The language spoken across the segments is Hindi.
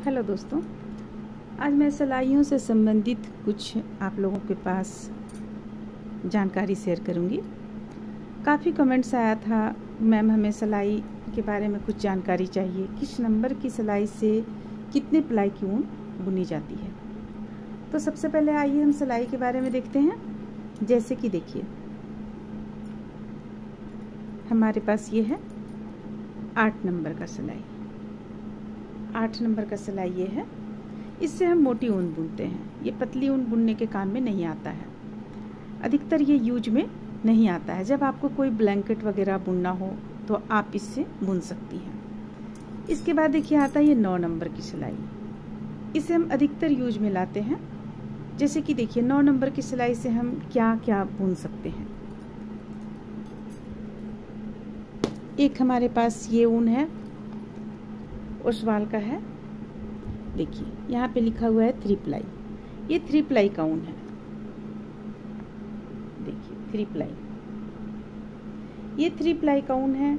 हेलो दोस्तों, आज मैं सिलाइयों से संबंधित कुछ आप लोगों के पास जानकारी शेयर करूंगी। काफ़ी कमेंट्स आया था, मैम हमें सिलाई के बारे में कुछ जानकारी चाहिए, किस नंबर की सिलाई से कितने प्लाई की ऊन बुनी जाती है। तो सबसे पहले आइए हम सिलाई के बारे में देखते हैं। जैसे कि देखिए, हमारे पास ये है 8 नंबर का सिलाई। 8 नंबर का सिलाई ये है। इससे हम मोटी ऊन बुनते हैं। ये पतली ऊन बुनने के काम में नहीं आता है, अधिकतर ये यूज में नहीं आता है। जब आपको कोई ब्लैंकेट वगैरह बुनना हो तो आप इससे बुन सकती हैं। इसके बाद देखिए आता है ये 9 नंबर की सिलाई। इसे हम अधिकतर यूज में लाते हैं। जैसे कि देखिए 9 नंबर की सिलाई से हम क्या क्या बुन सकते हैं। एक हमारे पास ये ऊन है, ओसवाल का है। देखिए यहाँ पे लिखा हुआ है 3 प्लाई। ये 3 प्लाई का ऊन है। देखिए 3 प्लाई, ये 3 प्लाई का ऊन है।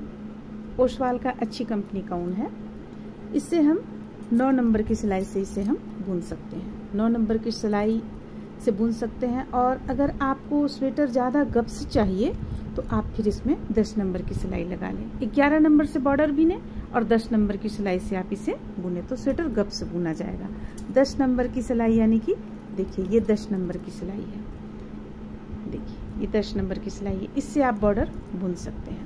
ओसवाल का अच्छी कंपनी का ऊन है। इससे हम 9 नंबर की सिलाई से इसे हम बुन सकते हैं। 9 नंबर की सिलाई से बुन सकते हैं। और अगर आपको स्वेटर ज़्यादा गप्स चाहिए तो आप फिर इसमें 10 नंबर की सिलाई लगा लें। 11 नंबर से बॉर्डर बीने और 10 नंबर की सिलाई से आप इसे बुने तो स्वेटर गप से बुना जाएगा। 10 नंबर की सिलाई यानी कि देखिए ये 10 नंबर की सिलाई है। देखिए ये 10 नंबर की सिलाई है। इससे आप बॉर्डर बुन सकते हैं।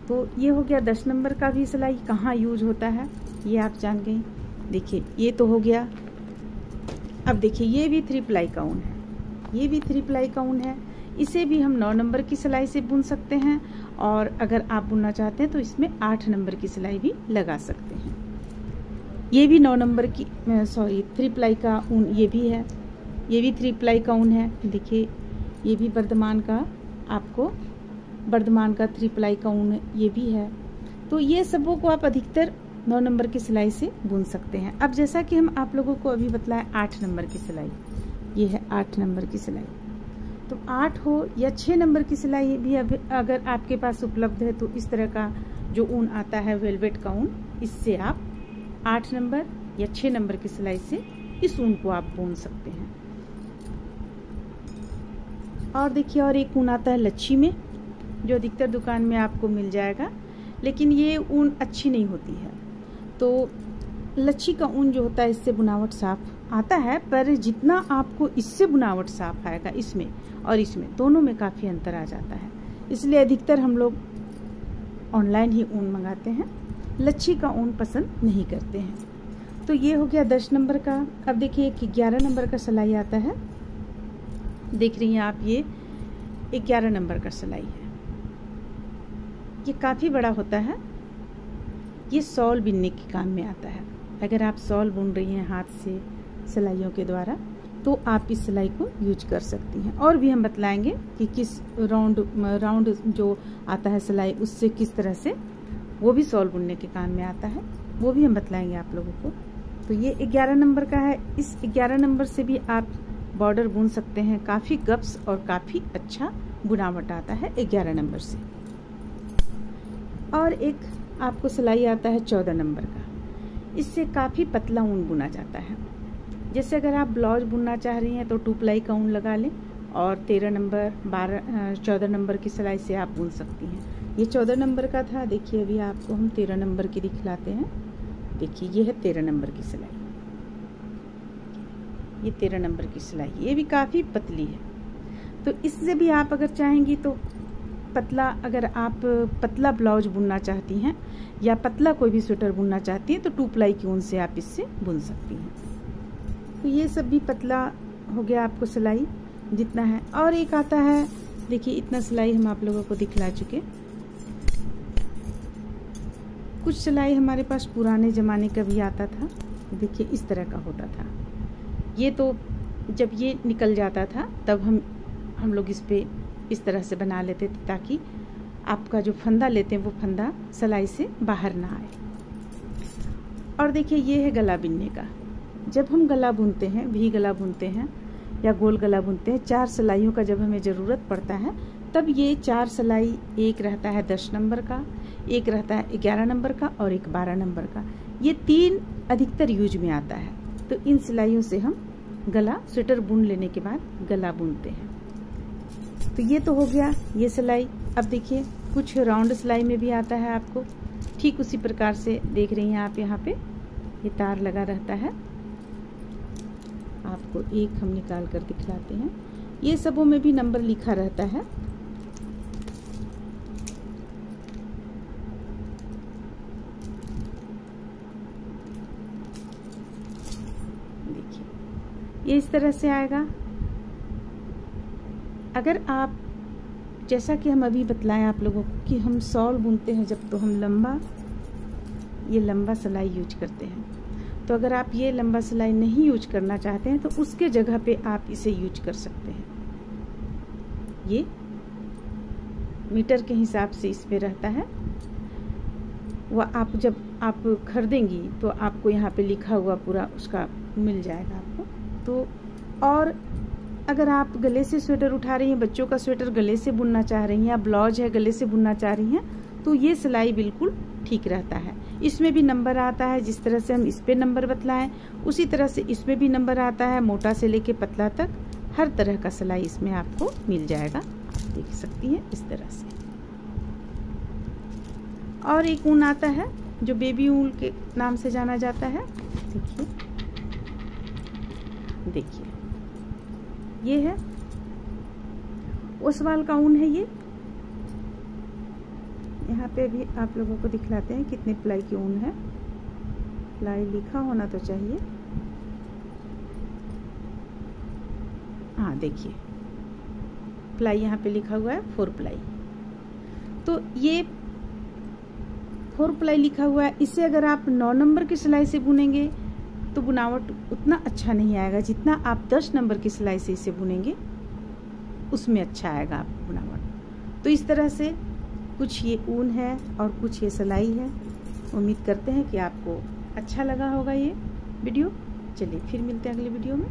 तो ये हो गया 10 नंबर का भी सिलाई कहाँ यूज होता है ये आप जान गई। देखिए ये तो हो गया। अब देखिए ये भी 3 प्लाई का ऊन है। ये भी 3 प्लाई का ऊन है। इसे भी हम 9 नंबर की सिलाई से बुन सकते हैं। और अगर आप बुनना चाहते हैं तो इसमें 8 नंबर की सिलाई भी लगा सकते हैं। ये भी 9 नंबर की 3 प्लाई का ऊन ये भी है। ये भी 3 प्लाई का ऊन है। देखिए ये भी बर्धमान का 3 प्लाई का ऊन ये भी है। तो ये सबों को आप अधिकतर 9 नंबर की सिलाई से बुन सकते हैं। अब जैसा कि हम आप लोगों को अभी बताया 8 नंबर की सिलाई, ये है 8 नंबर की सिलाई। तो 8 हो या 6 नंबर की सिलाई भी अगर आपके पास उपलब्ध है तो इस तरह का जो ऊन आता है वेलवेट का ऊन, इससे आप 8 नंबर या 6 नंबर की सिलाई से इस ऊन को आप बुन सकते हैं। और देखिए और एक ऊन आता है लच्छी में, जो अधिकतर दुकान में आपको मिल जाएगा, लेकिन ये ऊन अच्छी नहीं होती है। तो लच्छी का ऊन जो होता है इससे बुनावट साफ आता है, पर जितना आपको इससे बुनावट साफ आएगा इसमें और इसमें दोनों में काफ़ी अंतर आ जाता है। इसलिए अधिकतर हम लोग ऑनलाइन ही ऊन मंगाते हैं, लच्छी का ऊन पसंद नहीं करते हैं। तो ये हो गया 10 नंबर का। अब देखिए एक 11 नंबर का सिलाई आता है। देख रही हैं आप, ये 11 नंबर का सिलाई है। ये काफ़ी बड़ा होता है। ये शॉल बिनने के काम में आता है। अगर आप शॉल बुन रही हैं हाथ से सिलाइयों के द्वारा तो आप इस सिलाई को यूज कर सकती हैं। और भी हम बतलाएंगे कि किस राउंड जो आता है सिलाई उससे किस तरह से वो भी शॉल बुनने के काम में आता है, वो भी हम बतलाएंगे आप लोगों को। तो ये 11 नंबर का है। इस 11 नंबर से भी आप बॉर्डर बुन सकते हैं। काफ़ी गप्स और काफ़ी अच्छा बुनावट आता है 11 नंबर से। और एक आपको सिलाई आता है 14 नंबर का। इससे काफ़ी पतला ऊन बुना जाता है। जैसे अगर आप ब्लाउज बुनना चाह रही हैं तो 2 प्लाई का ऊन लगा लें और 13 नंबर 14 नंबर की सिलाई से आप बुन सकती हैं। ये 14 नंबर का था। देखिए अभी आपको हम 13 नंबर की दिखलाते हैं। देखिए ये है 13 नंबर की सिलाई। ये 13 नंबर की सिलाई, ये भी काफ़ी पतली है। तो इससे भी आप अगर चाहेंगी तो पतला, अगर आप पतला ब्लाउज बुनना चाहती हैं या पतला कोई भी स्वेटर बुनना चाहती हैं तो 2 प्लाई की ऊन से आप इससे बुन सकती हैं। तो ये सब भी पतला हो गया आपको सिलाई जितना है। और एक आता है, देखिए इतना सिलाई हम आप लोगों को दिखला चुके। कुछ सिलाई हमारे पास पुराने ज़माने का भी आता था। देखिए इस तरह का होता था। ये तो जब ये निकल जाता था तब हम लोग इस पे इस तरह से बना लेते थे ताकि आपका जो फंदा लेते हैं वो फंदा सिलाई से बाहर ना आए। और देखिए ये है गला बिनने का। जब हम गला बुनते हैं, वी गला बुनते हैं या गोल गला बुनते हैं, 4 सिलाइयों का जब हमें ज़रूरत पड़ता है तब ये 4 सिलाई, एक रहता है 10 नंबर का, एक रहता है 11 नंबर का और एक 12 नंबर का। ये 3 अधिकतर यूज में आता है। तो इन सिलाइयों से हम गला, स्वेटर बुन लेने के बाद गला बुनते हैं। तो ये तो हो गया ये सिलाई। अब देखिए कुछ राउंड सिलाई में भी आता है आपको, ठीक उसी प्रकार से देख रही हैं आप, यहाँ पे ये तार लगा रहता है। आपको एक हम निकाल कर दिखलाते हैं। ये सबों में भी नंबर लिखा रहता है। देखिए ये इस तरह से आएगा। अगर आप, जैसा कि हम अभी बतलाएं आप लोगों को कि हम शॉल बुनते हैं जब, तो हम ये लंबा सिलाई यूज करते हैं। तो अगर आप ये लंबा सिलाई नहीं यूज करना चाहते हैं तो उसके जगह पे आप इसे यूज कर सकते हैं। ये मीटर के हिसाब से इसमें रहता है। वह आप जब आप खरीदेंगी तो आपको यहाँ पे लिखा हुआ पूरा उसका मिल जाएगा आपको। तो और अगर आप गले से स्वेटर उठा रही हैं, बच्चों का स्वेटर गले से बुनना चाह रही हैं, या ब्लाउज है गले से बुनना चाह रही हैं, तो ये सिलाई बिल्कुल ठीक रहता है। इसमें भी नंबर आता है, जिस तरह से हम इस पे नंबर बतलाएं उसी तरह से इसमें भी नंबर आता है। मोटा से लेके पतला तक हर तरह का सिलाई इसमें आपको मिल जाएगा। आप देख सकती हैं इस तरह से। और एक ऊन आता है जो बेबी ऊन के नाम से जाना जाता है। देखिए ये है ओसवाल का ऊन है। ये यहाँ पे भी आप लोगों को दिखलाते हैं कितने प्लाई की ऊन है। प्लाई लिखा होना तो चाहिए। हाँ देखिए प्लाई यहाँ पे लिखा हुआ है 4 प्लाई। तो ये 4 प्लाई लिखा हुआ है। इसे अगर आप 9 नंबर की सिलाई से बुनेंगे तो बुनावट उतना अच्छा नहीं आएगा जितना आप 10 नंबर की सिलाई से इसे बुनेंगे उसमें अच्छा आएगा आपको बुनावट। तो इस तरह से कुछ ये ऊन है और कुछ ये सिलाई है। उम्मीद करते हैं कि आपको अच्छा लगा होगा ये वीडियो। चलिए फिर मिलते हैं अगले वीडियो में।